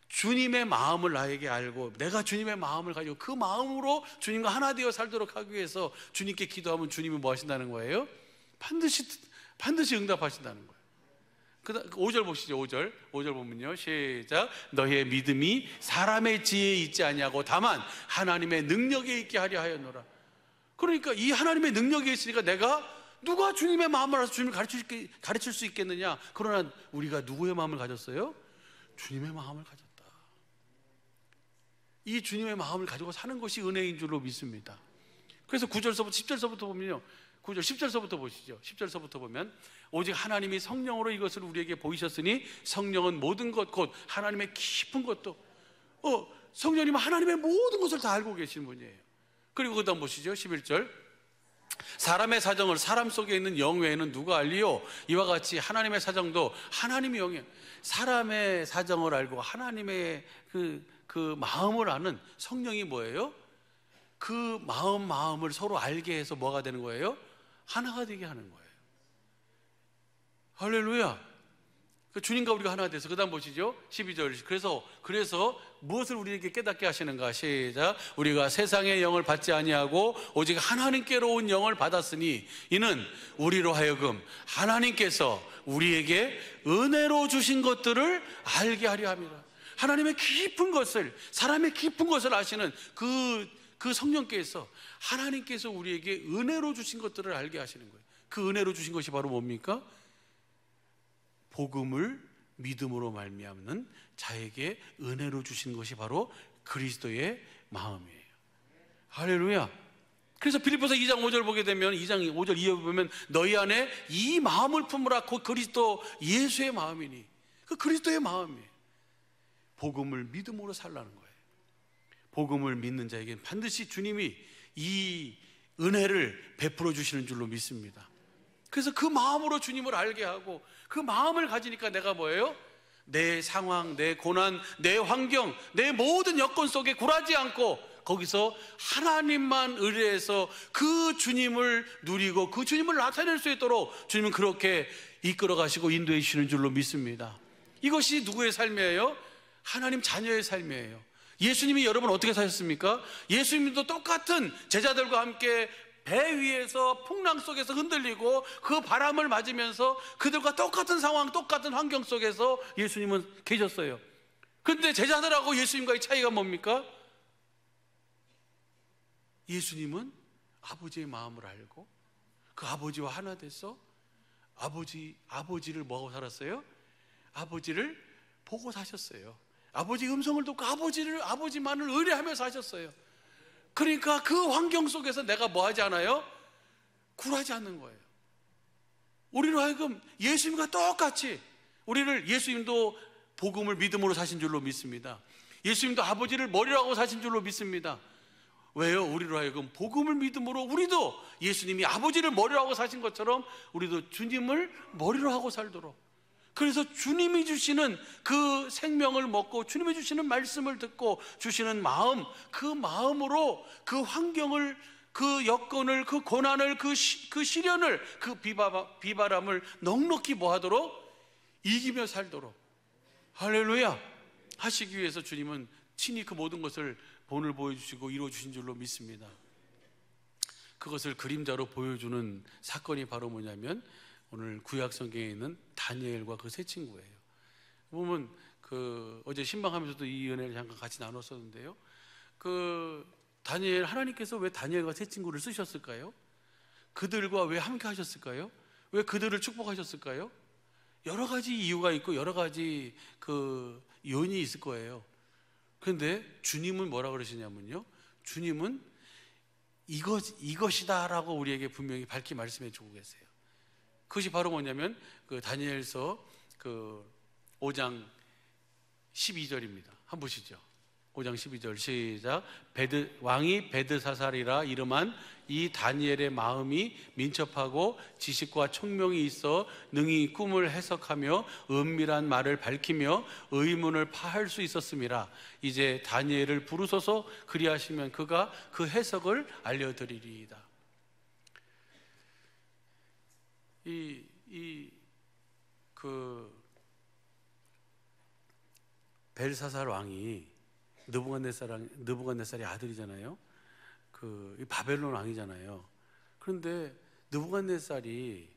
주님의 마음을 나에게 알고 내가 주님의 마음을 가지고 그 마음으로 주님과 하나 되어 살도록 하기 위해서 주님께 기도하면 주님이 뭐 하신다는 거예요? 반드시 응답하신다는 거예요. 그 다음 5절 보시죠. 5절 보면요, 시작. 너희의 믿음이 사람의 지혜에 있지 아니하고 다만 하나님의 능력에 있게 하려 하였노라. 그러니까 이 하나님의 능력이 있으니까 누가 주님의 마음을 알아서 주님을 가르칠 수 있겠느냐? 그러나 우리가 누구의 마음을 가졌어요? 주님의 마음을 가졌다. 이 주님의 마음을 가지고 사는 것이 은혜인 줄로 믿습니다. 그래서 9절서부터 10절서부터 보면요, 9절 10절서부터 보시죠. 10절서부터 보면 오직 하나님이 성령으로 이것을 우리에게 보이셨으니 성령은 모든 것 곧 하나님의 깊은 것도, 성령님은 하나님의 모든 것을 다 알고 계신 분이에요. 그리고 그 다음 보시죠. 11절. 사람의 사정을 사람 속에 있는 영 외에는 누가 알리요? 이와 같이 하나님의 사정도 하나님의 영이에요. 사람의 사정을 알고 하나님의 그 마음을 아는 성령이 뭐예요? 그 마음을 서로 알게 해서 뭐가 되는 거예요? 하나가 되게 하는 거예요. 할렐루야. 주님과 우리가 하나 돼서, 그 다음 보시죠. 12절. 그래서 무엇을 우리에게 깨닫게 하시는가? 시작. 우리가 세상의 영을 받지 아니하고 오직 하나님께로 온 영을 받았으니 이는 우리로 하여금 하나님께서 우리에게 은혜로 주신 것들을 알게 하려 함이라. 하나님의 깊은 것을, 사람의 깊은 것을 아시는 그 성령께서, 하나님께서 우리에게 은혜로 주신 것들을 알게 하시는 거예요. 그 은혜로 주신 것이 바로 뭡니까? 복음을 믿음으로 말미암는 자에게 은혜로 주신 것이 바로 그리스도의 마음이에요. 할렐루야. 그래서 빌립보서 2장 5절 보게 되면, 2장 5절 이해 보면, 너희 안에 이 마음을 품으라. 곧 그리스도 예수의 마음이니. 그 그리스도의 마음이에요. 복음을 믿음으로 살라는 거예요. 복음을 믿는 자에게는 반드시 주님이 이 은혜를 베풀어 주시는 줄로 믿습니다. 그래서 그 마음으로 주님을 알게 하고, 그 마음을 가지니까 내가 뭐예요? 내 상황, 내 고난, 내 환경, 내 모든 여건 속에 굴하지 않고 거기서 하나님만 의뢰해서 그 주님을 누리고 그 주님을 나타낼 수 있도록 주님은 그렇게 이끌어 가시고 인도해 주시는 줄로 믿습니다. 이것이 누구의 삶이에요? 하나님 자녀의 삶이에요. 예수님이 여러분 어떻게 사셨습니까? 예수님도 똑같은 제자들과 함께 배 위에서 풍랑 속에서 흔들리고 그 바람을 맞으면서 그들과 똑같은 상황, 똑같은 환경 속에서 예수님은 계셨어요. 그런데 제자들하고 예수님과의 차이가 뭡니까? 예수님은 아버지의 마음을 알고 그 아버지와 하나 돼서 아버지를 뭐하고 살았어요? 아버지를 보고 사셨어요. 아버지 음성을 듣고 아버지만을 의뢰하며 사셨어요. 그러니까 그 환경 속에서 내가 뭐 하지 않아요? 굴하지 않는 거예요. 우리로 하여금 예수님과 똑같이 예수님도 복음을 믿음으로 사신 줄로 믿습니다. 예수님도 아버지를 머리로 하고 사신 줄로 믿습니다. 왜요? 우리로 하여금 복음을 믿음으로 우리도 예수님이 아버지를 머리로 하고 사신 것처럼 우리도 주님을 머리로 하고 살도록, 그래서 주님이 주시는 그 생명을 먹고 주님이 주시는 말씀을 듣고 주시는 마음, 그 마음으로 그 환경을, 그 여건을, 그 고난을, 그 시련을, 그 비바람을 넉넉히 뭐하도록? 이기며 살도록, 할렐루야, 하시기 위해서 주님은 친히 그 모든 것을 본을 보여주시고 이루어주신 줄로 믿습니다. 그것을 그림자로 보여주는 사건이 바로 뭐냐면 오늘 구약 성경에 있는 다니엘과 그 세 친구예요. 보면 어제 신방하면서도 이 은혜를 잠깐 같이 나눴었는데요. 다니엘, 하나님께서 왜 다니엘과 세 친구를 쓰셨을까요? 그들과 왜 함께 하셨을까요? 왜 그들을 축복하셨을까요? 여러 가지 이유가 있고 여러 가지 요인이 있을 거예요. 그런데 주님은 뭐라 그러시냐면요, 주님은 이것이다라고 우리에게 분명히 밝히 말씀해 주고 계세요. 그것이 바로 뭐냐면 다니엘서 5장 12절입니다. 한번 보시죠. 5장 12절 시작. 왕이 베드사살이라 이름한 이 다니엘의 마음이 민첩하고 지식과 총명이 있어 능히 꿈을 해석하며 은밀한 말을 밝히며 의문을 파할 수 있었음이라. 이제 다니엘을 부르소서, 그리하시면 그가 그 해석을 알려드리리이다. 벨사살 왕이 느부갓네살의 아들이잖아요. 바벨론 왕이잖아요. 그런데 느부갓네살이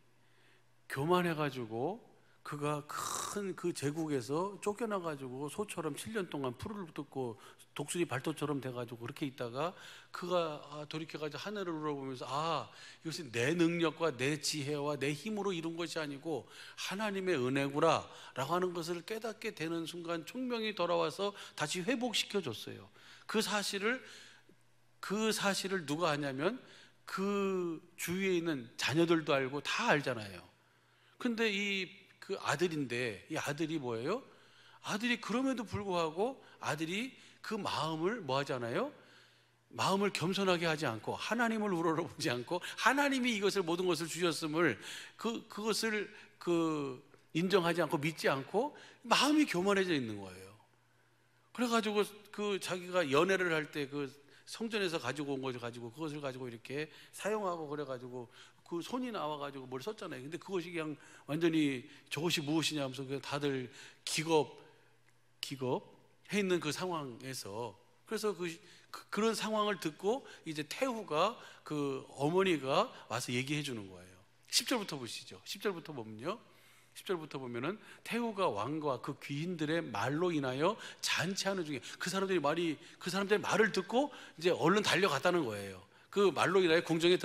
교만해가지고 그가 큰 그 제국에서 쫓겨나가지고 소처럼 7년 동안 풀을 뜯고 독수리 발톱처럼 돼가지고 그렇게 있다가 그가 돌이켜가지고 하늘을 우러보면서 이것이 내 능력과 내 지혜와 내 힘으로 이룬 것이 아니고 하나님의 은혜구나 라고 하는 것을 깨닫게 되는 순간 총명이 돌아와서 다시 회복시켜줬어요. 그 사실을 누가 아냐면 그 주위에 있는 자녀들도 알고 다 알잖아요. 근데 그 아들인데, 이 아들이 뭐예요? 아들이 그럼에도 불구하고 아들이 그 마음을 뭐 하잖아요? 마음을 겸손하게 하지 않고 하나님을 우러러보지 않고 하나님이 모든 것을 주셨음을 그것을 인정하지 않고 믿지 않고 마음이 교만해져 있는 거예요. 그래가지고 자기가 연애를 할 때 성전에서 가지고 온 것을 가지고 그것을 가지고 이렇게 사용하고 그래가지고 그 손이 나와가지고 뭘 썼잖아요. 근데 그것이 그냥 완전히 저것이 무엇이냐 하면서 그냥 다들 기겁해 있는 그 상황에서, 그래서 그런 상황을 듣고 이제 태후가 그 어머니가 와서 얘기해 주는 거예요. 10절부터 보시죠. 10절부터 보면요, 10절부터 보면은 태후가 왕과 그 귀인들의 말로 인하여 잔치하는 중에 그 사람들의 말을 듣고 이제 얼른 달려갔다는 거예요. 그 말로 인하여 궁정에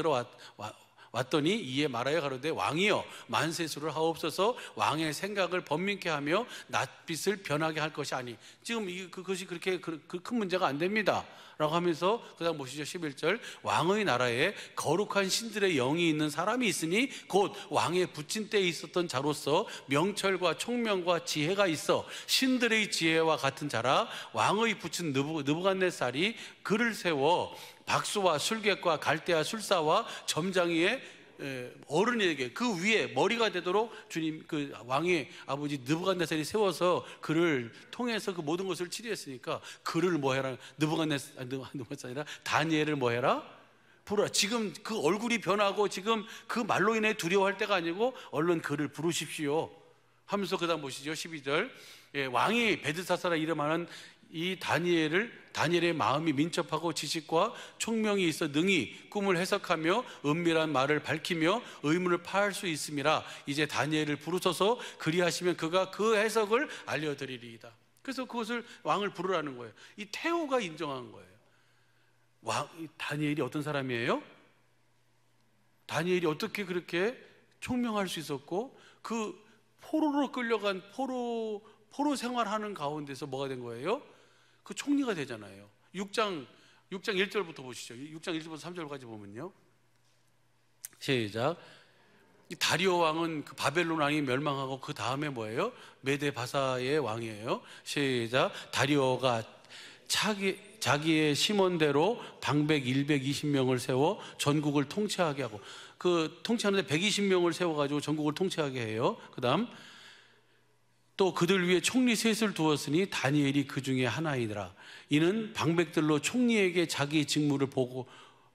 왔더니 이에 말하여 가로되 왕이여 만세수를 하옵소서. 왕의 생각을 번민케 하며 낯빛을 변하게 할 것이 아니. 지금 그것이 그렇게 큰 문제가 안 됩니다 라고 하면서 그 다음 보시죠. 11절 왕의 나라에 거룩한 신들의 영이 있는 사람이 있으니 곧 왕의 부친 때에 있었던 자로서 명철과 총명과 지혜가 있어 신들의 지혜와 같은 자라. 왕의 부친 느부갓네살이 그를 세워 박수와 술객과 갈대와 술사와 점장이의 어른에게 그 위에 머리가 되도록 주님 그 왕의 아버지 느부갓네살이 세워서 그를 통해서 그 모든 것을 치리했으니까 그를 뭐 해라? 느부갓네살이라 다니엘을 뭐 해라? 부르라. 지금 그 얼굴이 변하고 지금 그 말로 인해 두려워할 때가 아니고 얼른 그를 부르십시오 하면서 그 다음 보시죠. 12절 왕이 베드사사라 이름하는 이 다니엘의 마음이 민첩하고 지식과 총명이 있어 능히 꿈을 해석하며 은밀한 말을 밝히며 의문을 파할 수 있음이라. 이제 다니엘을 부르소서. 그리하시면 그가 그 해석을 알려드리리이다. 그래서 그것을 왕을 부르라는 거예요. 이 태후가 인정한 거예요. 다니엘이 어떤 사람이에요? 다니엘이 어떻게 그렇게 총명할 수 있었고 그 포로로 끌려간 포로 생활하는 가운데서 뭐가 된 거예요? 그 총리가 되잖아요. 6장 1절부터 보시죠. 6장 1절부터 3절까지 보면요, 시작. 다리오 왕은 그 바벨론 왕이 멸망하고 그 다음에 뭐예요? 메데 바사의 왕이에요. 시작. 다리오가 자기의 심원대로 방백 120명을 세워 전국을 통치하게 하고, 그 통치하는데 120명을 세워가지고 전국을 통치하게 해요. 그 다음 또 그들 위에 총리 셋을 두었으니 다니엘이 그 중에 하나이더라. 이는 방백들로 총리에게 자기 직무를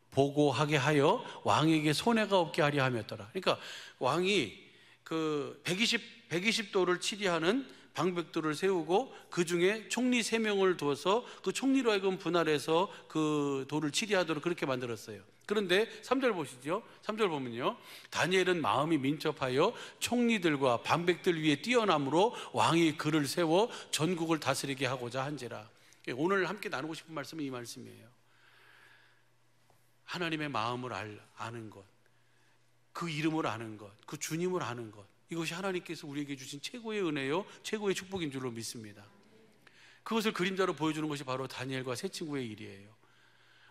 보고하게 하여 왕에게 손해가 없게 하려 함이었더라. 그러니까 왕이 그 120도를 치리하는 방백들을 세우고 그 중에 총리 3명을 두어서 그 총리로 하여금 분할해서 그 도를 치리하도록 그렇게 만들었어요. 그런데 3절 보시죠. 3절 보면요, 다니엘은 마음이 민첩하여 총리들과 방백들 위에 뛰어남으로 왕이 그를 세워 전국을 다스리게 하고자 한지라. 오늘 함께 나누고 싶은 말씀은 이 말씀이에요. 하나님의 마음을 아는 것, 그 이름을 아는 것, 그 주님을 아는 것, 이것이 하나님께서 우리에게 주신 최고의 은혜요, 최고의 축복인 줄로 믿습니다. 그것을 그림자로 보여주는 것이 바로 다니엘과 세 친구의 일이에요.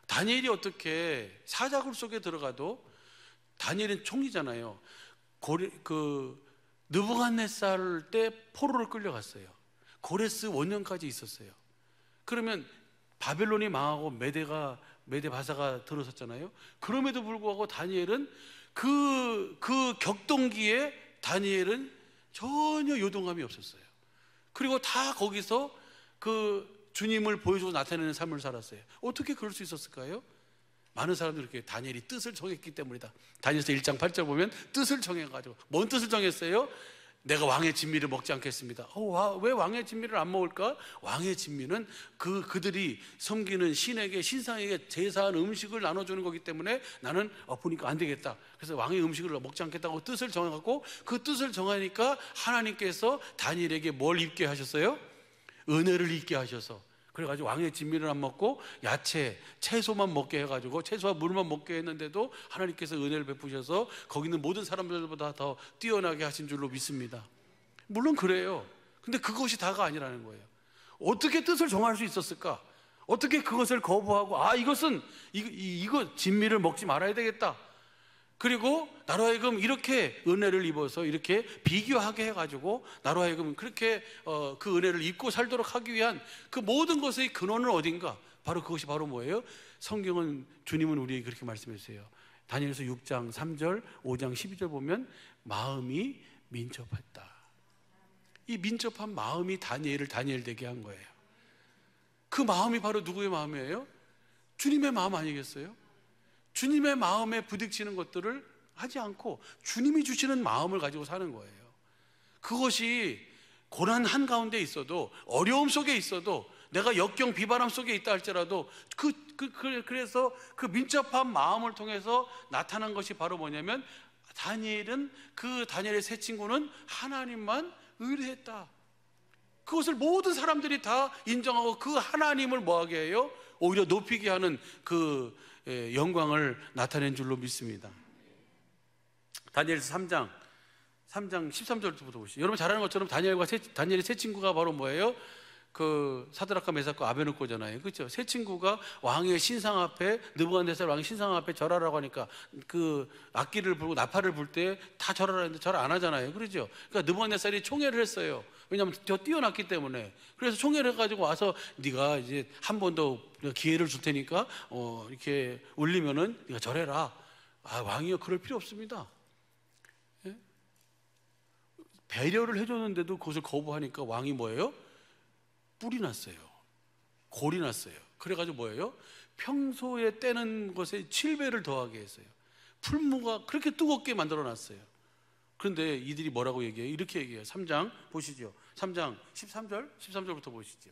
다니엘이 어떻게 사자굴 속에 들어가도, 다니엘은 총리잖아요. 느부갓네살 때 포로를 끌려갔어요. 고레스 원년까지 있었어요. 그러면 바벨론이 망하고 메데 바사가 들어섰잖아요. 그럼에도 불구하고 다니엘은 그 격동기에 다니엘은 전혀 요동함이 없었어요. 그리고 다 거기서 그 주님을 보여주고 나타내는 삶을 살았어요. 어떻게 그럴 수 있었을까요? 많은 사람들이 이렇게 다니엘이 뜻을 정했기 때문이다. 다니엘서 1장 8절 보면 뜻을 정해가지고, 뭔 뜻을 정했어요? 내가 왕의 진미를 먹지 않겠습니다. 왜 왕의 진미를 안 먹을까? 왕의 진미는 그들이 섬기는 신상에게 제사한 음식을 나눠주는 거기 때문에 나는 보니까 안 되겠다. 그래서 왕의 음식을 먹지 않겠다고 뜻을 정해갖고, 그 뜻을 정하니까 하나님께서 다니엘에게 뭘 입게 하셨어요? 은혜를 입게 하셔서, 그래가지고 왕의 진미를 안 먹고 야채, 채소만 먹게 해가지고 채소와 물만 먹게 했는데도 하나님께서 은혜를 베푸셔서 거기 있는 모든 사람들보다 더 뛰어나게 하신 줄로 믿습니다. 물론 그래요. 근데 그것이 다가 아니라는 거예요. 어떻게 뜻을 정할 수 있었을까? 어떻게 그것을 거부하고 이거 진미를 먹지 말아야 되겠다, 그리고 나로 하여금 이렇게 은혜를 입어서 이렇게 비교하게 해가지고 나로 하여금 그렇게 그 은혜를 입고 살도록 하기 위한 그 모든 것의 근원은 어딘가? 바로 그것이 바로 뭐예요? 성경은, 주님은 우리에게 그렇게 말씀해 주세요. 다니엘서 6장 3절 5장 12절 보면 마음이 민첩했다. 이 민첩한 마음이 다니엘 되게 한 거예요. 그 마음이 바로 누구의 마음이에요? 주님의 마음 아니겠어요? 주님의 마음에 부딪히는 것들을 하지 않고 주님이 주시는 마음을 가지고 사는 거예요. 그것이 고난 한가운데 있어도, 어려움 속에 있어도, 내가 역경 비바람 속에 있다 할지라도 그래서 그 민첩한 마음을 통해서 나타난 것이 바로 뭐냐면, 다니엘은, 그 다니엘의 세 친구는 하나님만 의뢰했다. 그것을 모든 사람들이 다 인정하고 그 하나님을 뭐하게 해요? 오히려 높이게 하는 그 영광을 나타낸 줄로 믿습니다. 다니엘서 3장 13절부터 보시죠. 여러분 잘 아는 것처럼 다니엘의 세 친구가 바로 뭐예요? 그 사드락과 메삭과 아베느고잖아요. 그렇죠? 세 친구가 왕의 신상 앞에, 느부갓네살 왕의 신상 앞에 절하라고 하니까 그 악기를 불고 나팔을 불 때 다 절하라 했는데 절 안 하잖아요. 그렇죠? 그러니까 느부갓네살이 총애를 했어요. 왜냐하면 더 뛰어났기 때문에. 그래서 총애를 해가지고 와서, 네가 이제 한 번 더 기회를 줄 테니까 이렇게 울리면은 네가 절해라. 아, 왕이요, 그럴 필요 없습니다. 예? 배려를 해줬는데도 그것을 거부하니까 왕이 뭐예요? 뿔이 났어요. 골이 났어요. 그래가지고 뭐예요? 평소에 떼는 것에 7배를 더하게 했어요. 풀무가 그렇게 뜨겁게 만들어 놨어요. 그런데 이들이 뭐라고 얘기해요? 이렇게 얘기해요. 3장 보시죠. 3장 13절부터 보시죠.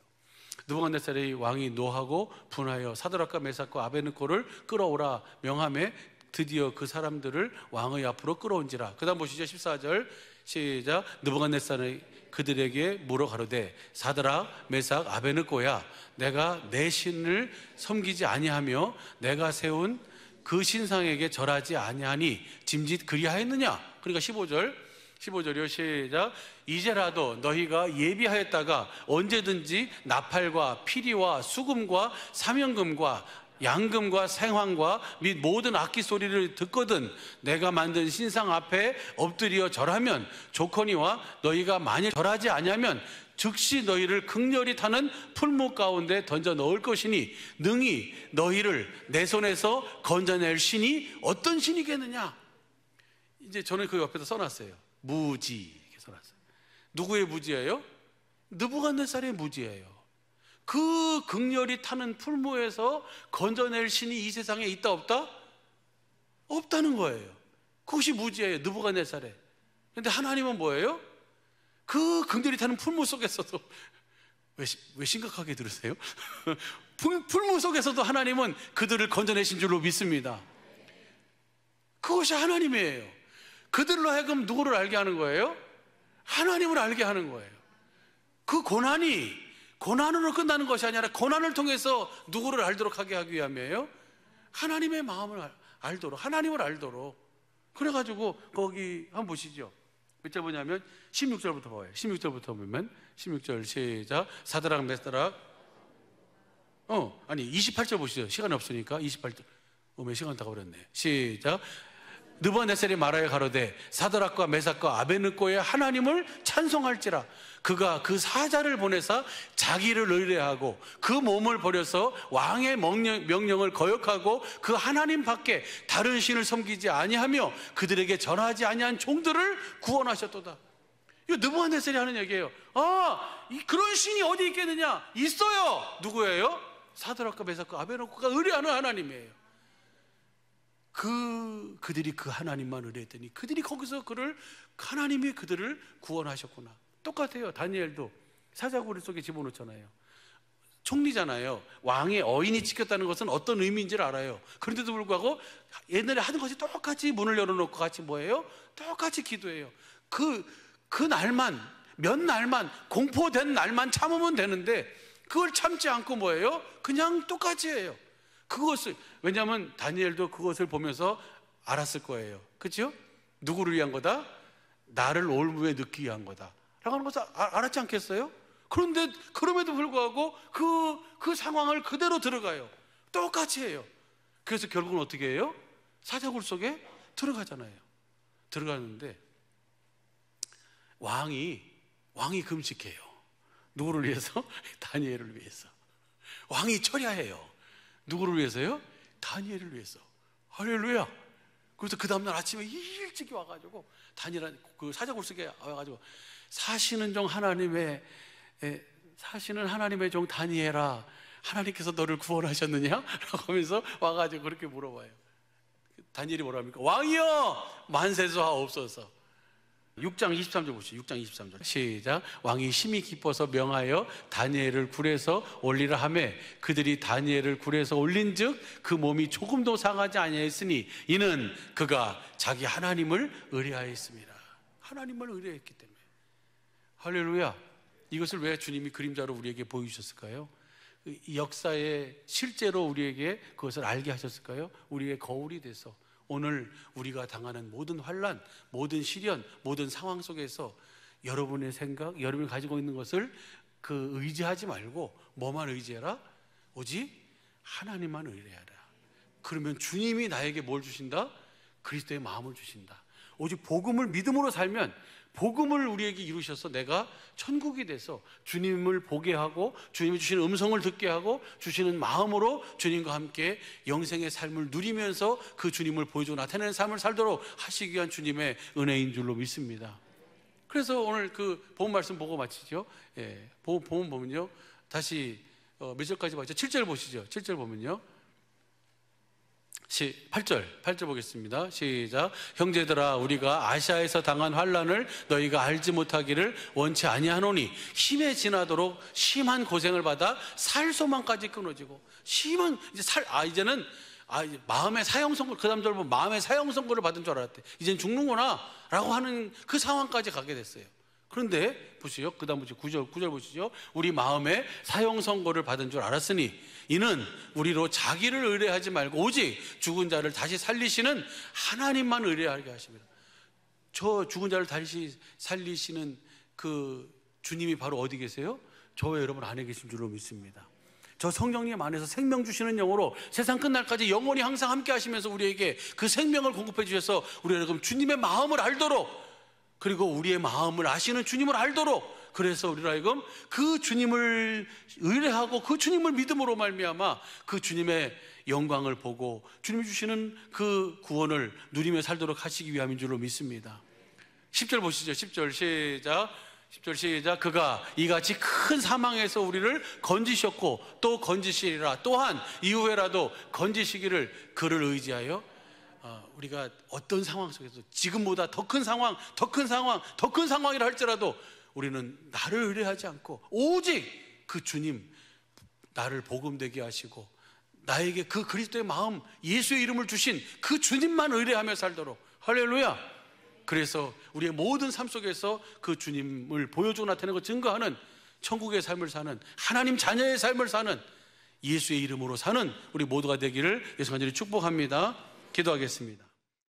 느부갓네살의 왕이 노하고 분하여 사드락과 메삭과 아베느고를 끌어오라 명함에 드디어 그 사람들을 왕의 앞으로 끌어온지라. 그 다음 보시죠. 14절 시작. 느부갓네살의 그들에게 물어 가로되, 사드락 메삭 아베느고야, 내가 내 신을 섬기지 아니하며 내가 세운 그 신상에게 절하지 아니하니 짐짓 그리하였느냐. 그러니까 15절이요. 시작. 이제라도 너희가 예비하였다가 언제든지 나팔과 피리와 수금과 사명금과 양금과 생황과 및 모든 악기 소리를 듣거든 내가 만든 신상 앞에 엎드려 절하면 좋거니와, 너희가 만일 절하지 아니하면 즉시 너희를 극렬히 타는 풀무 가운데 던져 넣을 것이니, 능히 너희를 내 손에서 건져낼 신이 어떤 신이겠느냐. 이제 저는 그 옆에다 써놨어요. 무지, 이렇게 써놨어요. 누구의 무지예요? 느부갓네살의 무지예요. 그 극렬히 타는 풀무에서 건져낼 신이 이 세상에 있다 없다? 없다는 거예요. 그것이 무지예요, 느부갓네살에. 그런데 하나님은 뭐예요? 그 극렬히 타는 풀무 속에서도 왜 심각하게 들으세요? 풀무 속에서도 하나님은 그들을 건져내신 줄로 믿습니다. 그것이 하나님이에요. 그들로 하여금 누구를 알게 하는 거예요? 하나님을 알게 하는 거예요. 그 고난으로 끝나는 것이 아니라 고난을 통해서 누구를 알도록 하게 하기 위함이에요? 하나님의 마음을 알도록, 하나님을 알도록. 그래가지고 거기 한번 보시죠. 몇 절 보냐면 16절부터 봐요. 16절부터 보면 16절 시작. 사드락 메삭 28절 보시죠. 시간이 없으니까 28절. 몇 시간 다 버렸네. 시작. 느부갓네살이 말하여 가로되, 사드락과 메삭과 아베느고의 하나님을 찬송할지라. 그가 그 사자를 보내사 자기를 의뢰하고 그 몸을 버려서 왕의 명령을 거역하고 그 하나님 밖에 다른 신을 섬기지 아니하며 그들에게 전하지 아니한 종들을 구원하셨도다. 이거 느부갓네살이 하는 얘기예요. 그런 신이 어디 있겠느냐? 있어요. 누구예요? 사드락과 메삭과 아베느고가 의뢰하는 하나님이에요. 그들이 그 하나님만 의뢰했더니 그들이 거기서 하나님이 그들을 구원하셨구나. 똑같아요. 다니엘도 사자구리 속에 집어넣잖아요. 총리잖아요. 왕의 어인이 지켰다는 것은 어떤 의미인지를 알아요. 그런데도 불구하고 옛날에 하는 것이 똑같이 문을 열어놓고 같이 뭐예요? 똑같이 기도해요. 그 날만, 몇 날만, 공포된 날만 참으면 되는데 그걸 참지 않고 뭐예요? 그냥 똑같이 해요. 왜냐하면 다니엘도 그것을 보면서 알았을 거예요. 그렇죠? 누구를 위한 거다? 나를 올무에 넣기 위한 거다 라고 하는 것을 알았지 않겠어요? 그런데 그럼에도 불구하고 그 상황을 그대로 들어가요. 똑같이 해요. 그래서 결국은 어떻게 해요? 사자굴 속에 들어가잖아요. 들어가는데 왕이 금식해요. 누구를 위해서? 다니엘을 위해서. 왕이 철야해요. 누구를 위해서요? 다니엘을 위해서. 할렐루야. 그래서 그 다음날 아침에 일찍 와가지고 다니엘 그 사자굴 속에 와가지고 사시는 하나님의 종 다니엘아, 하나님께서 너를 구원하셨느냐? 라고 하면서 와가지고 그렇게 물어봐요. 다니엘이 뭐라 합니까? 왕이여 만세수하옵소서. 6장 23절 보시죠. 6장 23절 시작. 왕이 심히 기뻐서 명하여 다니엘을 굴에서 올리라 하매 그들이 다니엘을 굴에서 올린즉 그 몸이 조금도 상하지 아니하였으니 이는 그가 자기 하나님을 의뢰하였습니다. 하나님을 의뢰했기 때문에. 할렐루야. 이것을 왜 주님이 그림자로 우리에게 보여주셨을까요? 이 역사에 실제로 우리에게 그것을 알게 하셨을까요? 우리의 거울이 돼서 오늘 우리가 당하는 모든 환난, 모든 시련, 모든 상황 속에서 여러분의 생각, 여러분이 가지고 있는 것을 의지하지 말고 뭐만 의지해라? 오직 하나님만 의뢰하라. 그러면 주님이 나에게 뭘 주신다? 그리스도의 마음을 주신다. 오직 복음을 믿음으로 살면 복음을 우리에게 이루셔서 내가 천국이 돼서 주님을 보게 하고 주님이 주시는 음성을 듣게 하고 주시는 마음으로 주님과 함께 영생의 삶을 누리면서 그 주님을 보여주고 나타내는 삶을 살도록 하시기 위한 주님의 은혜인 줄로 믿습니다. 그래서 오늘 그 본문 말씀 보고 마치죠. 예, 본문 보면요, 다시 몇 절까지 봤죠? 7절 보시죠. 7절 보면요, 8절 보겠습니다. 시작. 형제들아, 우리가 아시아에서 당한 환난을 너희가 알지 못하기를 원치 아니하노니 힘에 지나도록 심한 고생을 받아 살 소망까지 끊어지고 심한 이제는 마음의 사형 선고, 그 다음 절 보면 마음의 사형 선고를 받은 줄 알았대. 이젠 죽는구나 라고 하는 그 상황까지 가게 됐어요. 그런데 보시죠. 그 다음 보시죠. 9절 보시죠. 우리 마음에 사형 선고를 받은 줄 알았으니 이는 우리로 자기를 의뢰하지 말고 오직 죽은 자를 다시 살리시는 하나님만 의뢰하게 하십니다. 저 죽은 자를 다시 살리시는 그 주님이 바로 어디 계세요? 저와 여러분 안에 계신 줄로 믿습니다. 저 성령님 안에서 생명 주시는 영으로 세상 끝날까지 영원히 항상 함께 하시면서 우리에게 그 생명을 공급해 주셔서 우리 여러분 주님의 마음을 알도록, 그리고 우리의 마음을 아시는 주님을 알도록, 그래서 우리로 하여금 그 주님을 의뢰하고 그 주님을 믿음으로 말미암아 그 주님의 영광을 보고 주님이 주시는 그 구원을 누리며 살도록 하시기 위함인 줄로 믿습니다. 10절 보시죠. 10절 시작. 10절 시작. 그가 이같이 큰 사망에서 우리를 건지셨고 또 건지시리라. 또한 이후에라도 건지시기를 그를 의지하여. 우리가 어떤 상황 속에서 지금보다 더 큰 상황, 더 큰 상황이라 할지라도 우리는 나를 의뢰하지 않고 오직 그 주님, 나를 복음되게 하시고 나에게 그 그리스도의 마음, 예수의 이름을 주신 그 주님만 의뢰하며 살도록. 할렐루야. 그래서 우리의 모든 삶 속에서 그 주님을 보여주고 나타내고 증거하는 천국의 삶을 사는, 하나님 자녀의 삶을 사는, 예수의 이름으로 사는 우리 모두가 되기를 예수 간절히 축복합니다. 기도하겠습니다.